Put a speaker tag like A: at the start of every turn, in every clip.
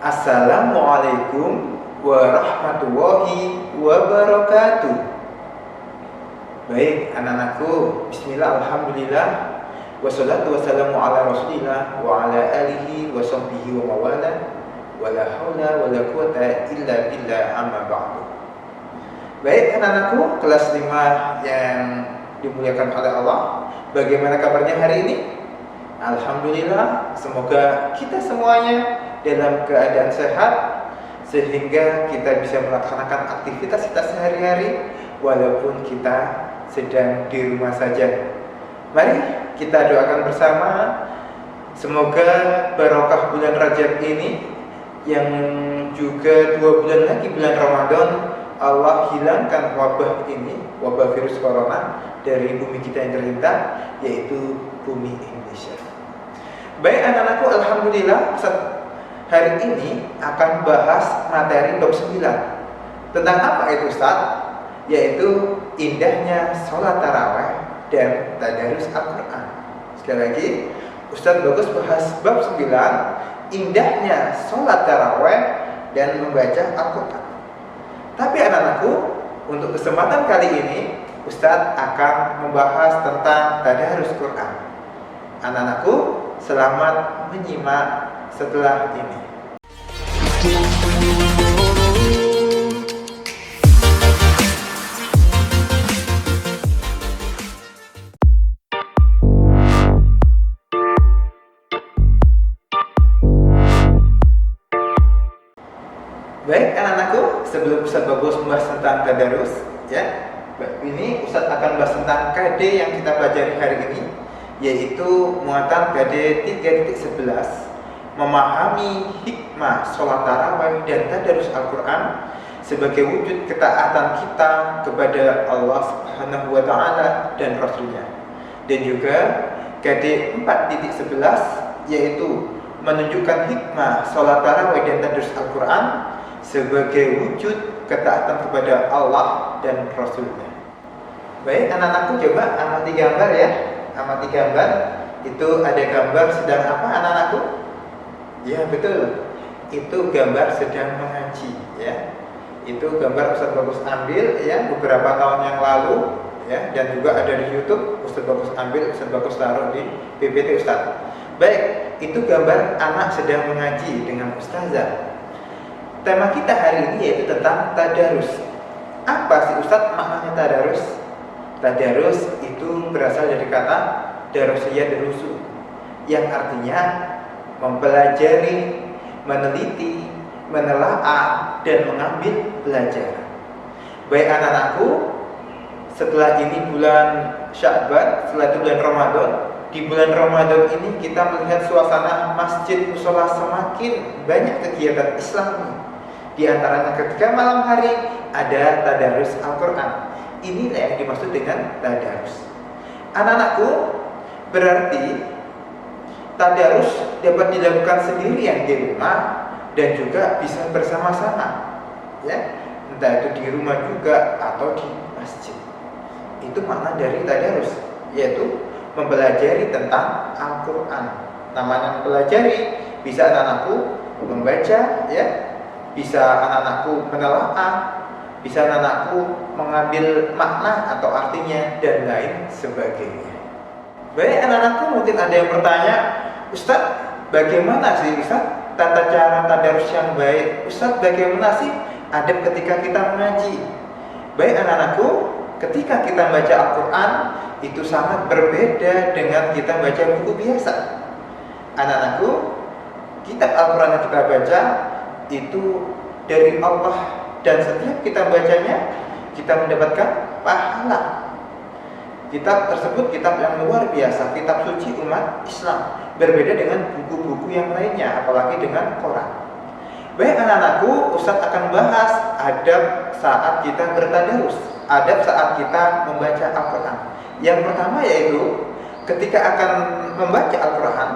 A: Assalamualaikum warahmatullahi wabarakatuh. Baik anak-anakku, bismillah, alhamdulillah, wassalatu wassalamu ala rasulillah wa ala alihi wa sahbihi wa mawala, wala hawla wala quwata illa billah, amma ba'du. Baik anak-anakku, kelas 5 yang dimuliakan oleh Allah, bagaimana kabarnya hari ini? Alhamdulillah, semoga kita semuanya dalam keadaan sehat sehingga kita bisa melaksanakan aktivitas kita sehari-hari walaupun kita sedang di rumah saja. Mari kita doakan bersama, semoga barokah bulan Rajab ini yang juga 2 bulan lagi bulan Ramadan, Allah hilangkan wabah ini, wabah virus corona dari bumi kita yang tercinta, yaitu bumi Indonesia. Baik anak-anakku, alhamdulillah hari ini akan bahas materi bab 9. Tentang apa itu Ustaz? Yaitu indahnya sholat tarawih dan tadarus Al-Quran. Sekali lagi, Ustaz bagus bahas bab 9, indahnya sholat tarawih dan membaca Al-Quran. Tapi anak-anakku, untuk kesempatan kali ini Ustaz akan membahas tentang tadarus Quran. Anak-anakku, selamat menyimak setelah ini. Baik anak-anakku, sebelum Ustaz Bagus membahas tentang tadarus, ya, ini Ustaz akan bahas tentang KD yang kita pelajari hari ini, yaitu muatan KD 3.11, memahami hikmah sholat tarawih dan tadarus Al-Quran sebagai wujud ketaatan kita kepada Allah Subhanahu wa Ta'ala dan Rasulnya. Dan juga KD 4.11, yaitu menunjukkan hikmah sholat tarawih dan tadarus Al-Quran sebagai wujud ketaatan kepada Allah dan Rasulnya. Baik anak-anakku, coba amati gambar ya. Amati gambar. Itu ada gambar sedang apa anak-anakku? Ya betul, itu gambar sedang mengaji ya. Itu gambar Ustaz Bagus ambil ya beberapa tahun yang lalu ya, dan juga ada di YouTube. Ustaz Bagus ambil, Ustaz Bagus taruh di PPT Ustaz. Baik, itu gambar anak sedang mengaji dengan ustazah. Tema kita hari ini yaitu tentang tadarus. Apa sih Ustaz maknanya tadarus? Tadarus itu berasal dari kata darusiyah darusu, yang artinya mempelajari, meneliti, menelaah, dan mengambil pelajaran. Baik anak-anakku, setelah ini bulan Sya'ban, setelah itu bulan Ramadan. Di bulan Ramadan ini kita melihat suasana masjid musola semakin banyak kegiatan Islami. Di antaranya ketika malam hari ada tadarus Al-Quran. Inilah yang dimaksud dengan tadarus. Anak-anakku, berarti tadarus dapat dilakukan sendirian di rumah dan juga bisa bersama-sama, ya, entah itu di rumah juga atau di masjid. Itu makna dari tadarus, yaitu mempelajari tentang Al-Quran. Namanya mempelajari, bisa anak-anakku membaca, ya, bisa anak-anakku menelaah, bisa anak-anakku mengambil makna atau artinya dan lain sebagainya. Baik anak-anakku, mungkin ada yang bertanya, Ustaz, bagaimana sih Ustaz tata cara tadarus yang baik? Ustaz, bagaimana sih adab ketika kita mengaji? Baik anak-anakku, ketika kita baca Al-Quran itu sangat berbeda dengan kita baca buku biasa. Anak-anakku, kitab Al-Quran yang kita baca itu dari Allah, dan setiap kita bacanya kita mendapatkan pahala. Kitab tersebut kitab yang luar biasa, kitab suci umat Islam, berbeda dengan buku-buku yang lainnya, apalagi dengan Quran. Baik anak-anakku, Ustaz akan bahas adab saat kita bertadarus, adab saat kita membaca Al-Quran. Yang pertama yaitu ketika akan membaca Al-Quran,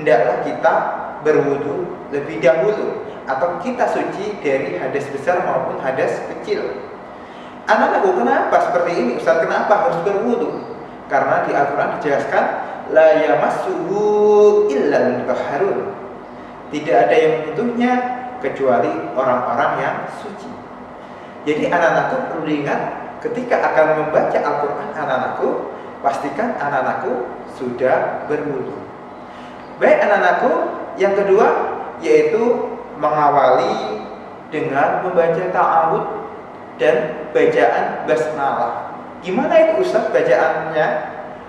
A: hendaklah kita berwudu lebih dahulu, atau kita suci dari hadas besar maupun hadas kecil. Anak-anakku, kenapa seperti ini Ustaz? Kenapa harus berwudu? Karena di Al-Quran dijelaskan la yamassuhu illal mutahharun. Tidak ada yang menyentuhnya kecuali orang-orang yang suci. Jadi anak-anakku perlu diingat, ketika akan membaca Al-Quran anak-anakku, pastikan anak-anakku sudah berwudu. Baik anak-anakku, yang kedua yaitu mengawali dengan membaca ta'awud dan bacaan basmalah. Gimana itu Ustaz bacaannya?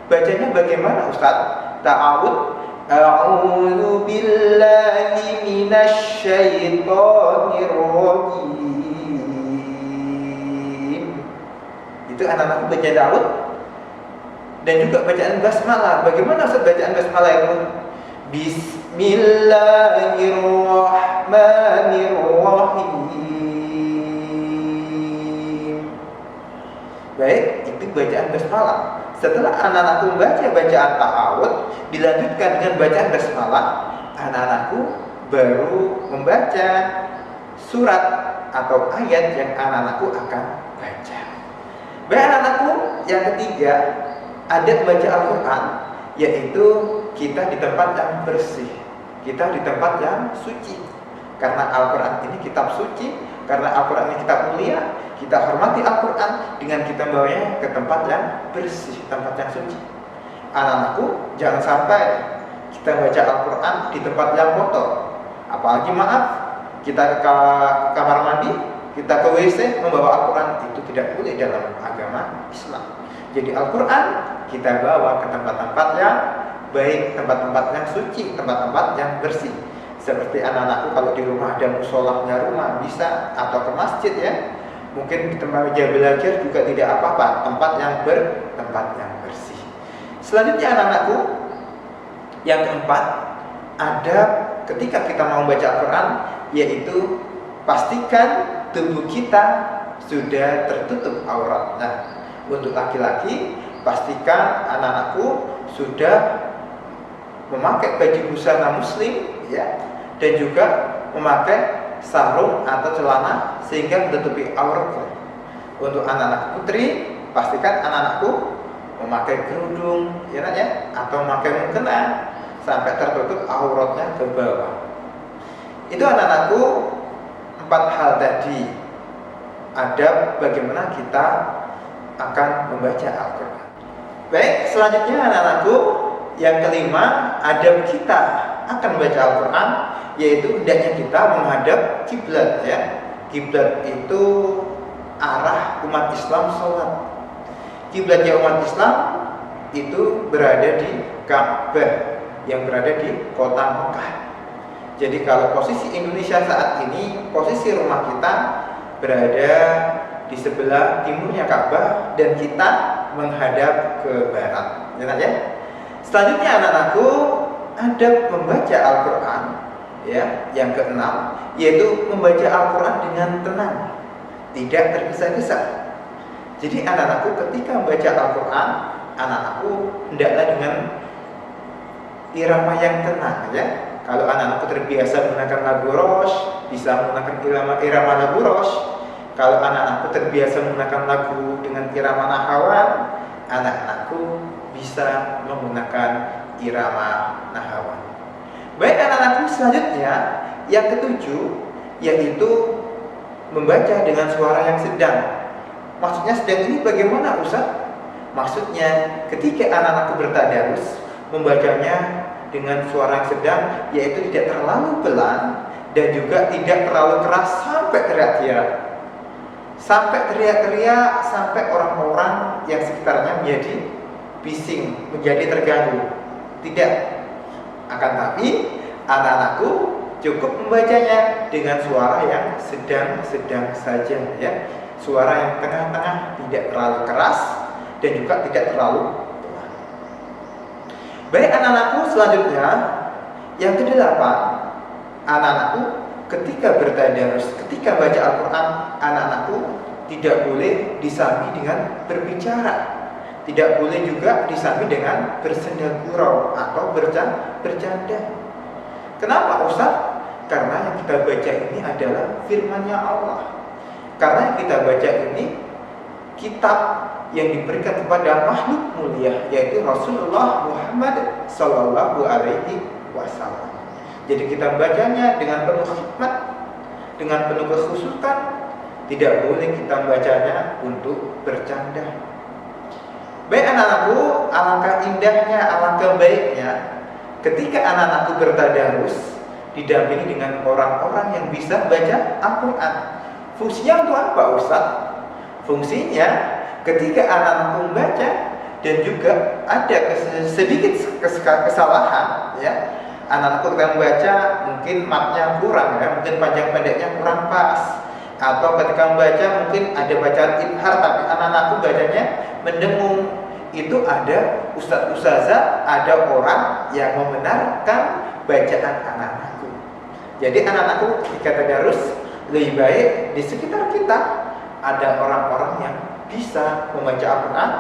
A: Bacanya bagaimana Ustaz? Ta'awud, a'udzu billahi minasy syaithanir rajim. Itu anak-anak baca ta'awud. Dan juga bacaan basmalah. Bagaimana Ustaz bacaan basmalah itu? Bismillahirrahmanirrahim. Baik, itu bacaan basmalah. Setelah anak-anakku membaca bacaan ta'awud, dilanjutkan dengan bacaan basmalah, anak-anakku baru membaca surat atau ayat yang anak-anakku akan baca. Baik anak-anakku, yang ketiga, ada membaca Al-Quran, yaitu kita di tempat yang bersih, kita di tempat yang suci. Karena Al-Quran ini kitab suci, karena Al-Quran ini kitab mulia, kita hormati Al-Quran dengan kita bawanya ke tempat yang bersih, tempat yang suci. Anak-anakku, jangan sampai kita baca Al-Quran di tempat yang kotor. Apalagi maaf, kita ke kamar mandi, kita ke WC membawa Al-Quran, itu tidak boleh dalam agama Islam. Jadi Al-Quran kita bawa ke tempat-tempat yang baik, tempat-tempat yang suci, tempat-tempat yang bersih. Seperti anak-anakku kalau di rumah ada musolahnya rumah bisa, atau ke masjid ya. Mungkin di tempat meja belajar juga tidak apa-apa, tempat yang bersih. Selanjutnya anak-anakku, yang keempat, ada ketika kita mau baca Al-Quran, yaitu pastikan tubuh kita sudah tertutup aurat. Nah, untuk laki-laki, pastikan anak-anakku sudah memakai baju busana muslim ya, dan juga memakai sarung atau celana sehingga menutupi auratnya. Untuk anak-anak putri, pastikan anak-anakku memakai kerudung ya nak ya, atau memakai mukena sampai tertutup auratnya ke bawah. Itu anak-anakku 4 hal tadi. Adab bagaimana kita akan membaca Al-Quran. Baik, selanjutnya anak-anakku, yang kelima, adab kita akan membaca Al-Quran, yaitu hendaknya kita menghadap kiblat ya. Kiblat itu arah umat Islam sholat. Kiblatnya umat Islam itu berada di Ka'bah yang berada di kota Mekah. Jadi kalau posisi Indonesia saat ini, posisi rumah kita berada di sebelah timurnya Ka'bah dan kita menghadap ke barat. Ya. Selanjutnya anak-anakku, adab membaca Al-Quran ya, yang keenam, yaitu membaca Al-Quran dengan tenang, tidak tergesa-gesa. Jadi anak-anakku ketika membaca Al-Quran, anak-anakku hendaklah dengan irama yang tenang ya. Kalau anak-anakku terbiasa menggunakan lagu Rosh, bisa menggunakan irama lagu Rosh. Kalau anak-anakku terbiasa menggunakan lagu dengan irama Nahawan, anak-anakku bisa menggunakan irama Nahawan. Baik anak-anakku, selanjutnya yang ketujuh, yaitu membaca dengan suara yang sedang. Maksudnya sedang ini bagaimana Ustaz? Maksudnya ketika anak-anakku bertadarus, membacanya dengan suara yang sedang, yaitu tidak terlalu pelan dan juga tidak terlalu keras sampai teriak-teriak. Sampai teriak-teriak, sampai orang-orang yang sekitarnya menjadi bising, menjadi terganggu. Tidak. Akan tapi anak-anakku cukup membacanya dengan suara yang sedang-sedang saja ya. Suara yang tengah-tengah, tidak terlalu keras dan juga tidak terlalu pelan. Baik anak-anakku, selanjutnya yang kedelapan, anak-anakku ketika bertadarus, ketika baca Al-Quran, anak-anakku tidak boleh disambi dengan berbicara. Tidak boleh juga disambi dengan bersenda gurau atau bercanda. Kenapa Ustaz? Karena yang kita baca ini adalah firman-Nya Allah. Karena yang kita baca ini kitab yang diberikan kepada makhluk mulia, yaitu Rasulullah Muhammad Sallallahu Alaihi Wasallam. Jadi kita bacanya dengan penuh hikmat, dengan penuh kekhusyukan. Tidak boleh kita membacanya untuk bercanda. Baik anak-anakku, alangkah indahnya, alangkah baiknya ketika anak-anakku bertadarus didampingi dengan orang-orang yang bisa baca Al-Quran. Fungsinya untuk apa, Ustaz? Fungsinya ketika anak-anakku membaca dan juga ada sedikit kesalahan, ya, anak-anakku ketika membaca mungkin matnya kurang, ya, mungkin panjang pendeknya kurang pas, atau ketika membaca mungkin ada bacaan ibhar tapi anak-anakku bacanya mendengung. Itu ada ustaz-ustazah, ada orang yang membenarkan bacaan anak-anakku. Jadi anak-anakku ketika tadarus lebih baik di sekitar kita ada orang-orang yang bisa membaca Al-Quran,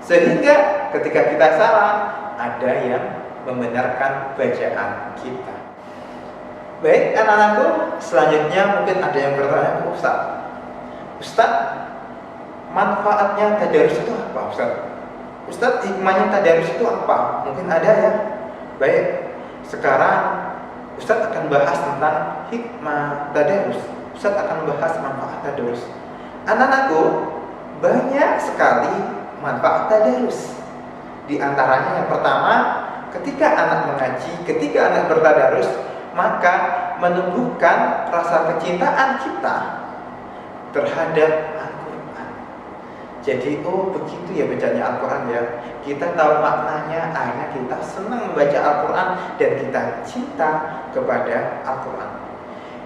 A: sehingga ketika kita salah ada yang membenarkan bacaan kita. Baik anak-anakku, selanjutnya mungkin ada yang bertanya, Ustaz, manfaatnya tadarus itu apa, Ustaz, hikmahnya tadarus itu apa? Mungkin ada ya. Baik, sekarang Ustaz akan bahas tentang hikmah tadarus. Ustaz akan bahas manfaat tadarus. Anak-anakku, banyak sekali manfaat tadarus. Di antaranya yang pertama, ketika anak mengaji, ketika anak bertadarus, maka menumbuhkan rasa kecintaan kita terhadap Al-Quran. Jadi, oh begitu ya bacanya Al-Quran ya. Kita tahu maknanya, akhirnya kita senang membaca Al-Quran dan kita cinta kepada Al-Quran.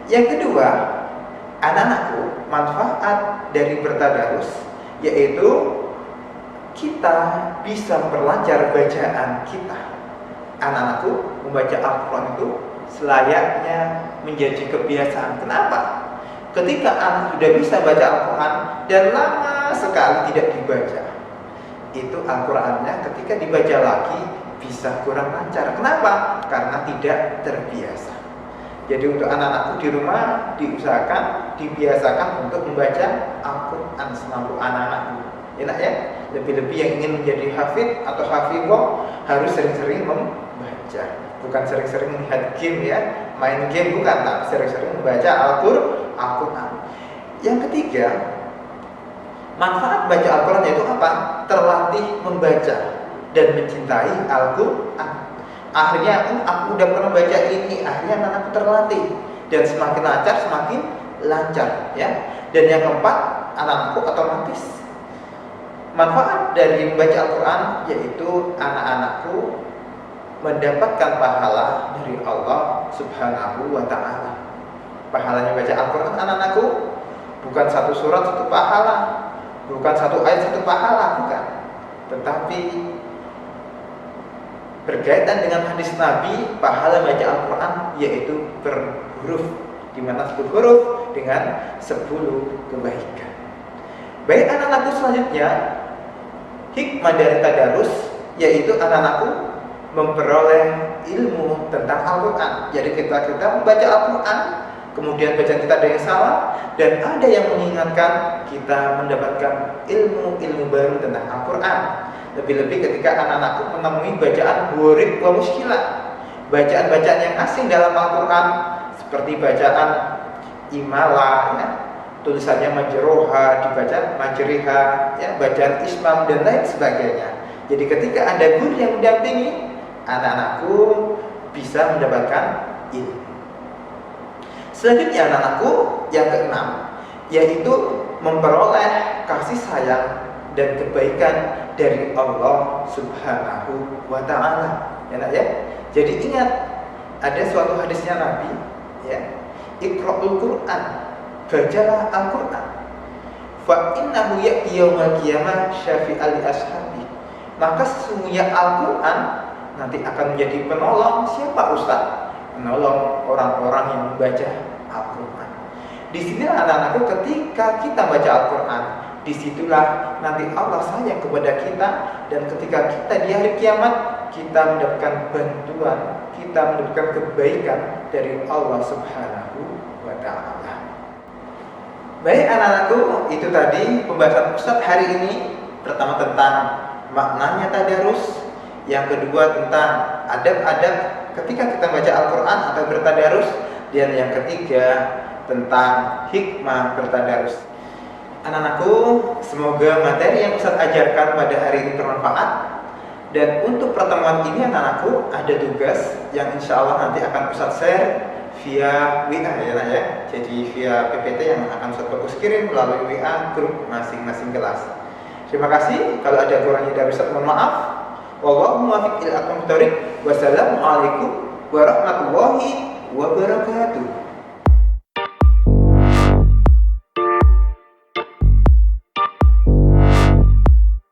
A: Yang kedua, anak-anakku, manfaat dari bertadarus yaitu kita bisa memperlancar bacaan kita. Anak-anakku, membaca Al-Quran itu selayaknya menjadi kebiasaan. Kenapa? Ketika anak sudah bisa baca Al-Quran dan lama sekali tidak dibaca, itu Al-Qurannya ketika dibaca lagi bisa kurang lancar. Kenapa? Karena tidak terbiasa. Jadi untuk anak-anakku di rumah diusahakan, dibiasakan untuk membaca Al-Quran semampu anak-anakku. Enak ya? Lebih-lebih yang ingin menjadi hafid atau hafidhah harus sering-sering membaca. Bukan sering-sering melihat game ya, main game bukan, tapi sering-sering membaca Al-Quran. Yang ketiga, manfaat baca Al-Quran yaitu apa? Terlatih membaca dan mencintai Al-Quran. Akhirnya aku udah pernah baca ini, akhirnya anakku terlatih dan semakin lancar semakin lancar ya. Dan yang keempat, anakku otomatis manfaat dari membaca Al-Quran yaitu anak-anakku mendapatkan pahala dari Allah Subhanahu wa ta'ala. Pahalanya baca Al-Quran anak-anakku bukan satu surat satu pahala, bukan satu ayat satu pahala, bukan. Tetapi berkaitan dengan hadis Nabi, pahala baca Al-Quran yaitu per huruf, di mana 10 huruf dengan 10 kebaikan. Baik anak-anakku, selanjutnya hikmah dari tadarus yaitu anak-anakku memperoleh ilmu tentang Al-Quran. Jadi kita membaca Al-Quran, kemudian bacaan kita ada yang salah dan ada yang mengingatkan, kita mendapatkan ilmu-ilmu baru tentang Al-Quran. Lebih-lebih ketika anak-anakku menemui bacaan gharib wa muskilah, bacaan-bacaan yang asing dalam Al-Quran seperti bacaan imala ya, tulisannya majroha dibaca majriha ya, bacaan ismam dan lain sebagainya. Jadi ketika ada guru yang mendampingi, anak-anakku bisa mendapatkan ilmu. Selanjutnya anak-anakku yang keenam yaitu memperoleh kasih sayang dan kebaikan dari Allah Subhanahu wa ta'ala. Enak ya? Jadi ingat, ada suatu hadisnya Nabi ya, Iqra'ul Quran, bacalah Al-Quran, fa innahu ya'ti yaumal qiyamah syafi'al li ashabi. Maka sesungguhnya Al-Quran nanti akan menjadi penolong siapa Ustaz? Menolong orang-orang yang membaca Al-Quran. Disinilah anak-anakku, ketika kita baca Al-Quran, disitulah nanti Allah sayang kepada kita, dan ketika kita di hari kiamat kita mendapatkan bantuan, kita mendapatkan kebaikan dari Allah Subhanahu wa ta'ala. Baik anak-anakku, itu tadi pembahasan Ustaz hari ini. Pertama tentang maknanya tadarus, yang kedua tentang adab-adab ketika kita baca Al-Quran atau bertadarus, Dan yang ketiga tentang hikmah bertadarus. Anak-anakku, semoga materi yang Ustadz ajarkan pada hari ini bermanfaat. Dan untuk pertemuan ini anak-anakku ada tugas yang insya Allah nanti akan Ustadz share via WA ya nak ya. Jadi via PPT yang akan Ustadz Bagus kirim melalui WA grup masing-masing kelas. Terima kasih. Kalau ada kurangnya dari Ustadz mohon maaf. Wallahu muwaffiq ila aqwamit thoriq. Wassalamualaikum warahmatullahi wabarakatuh.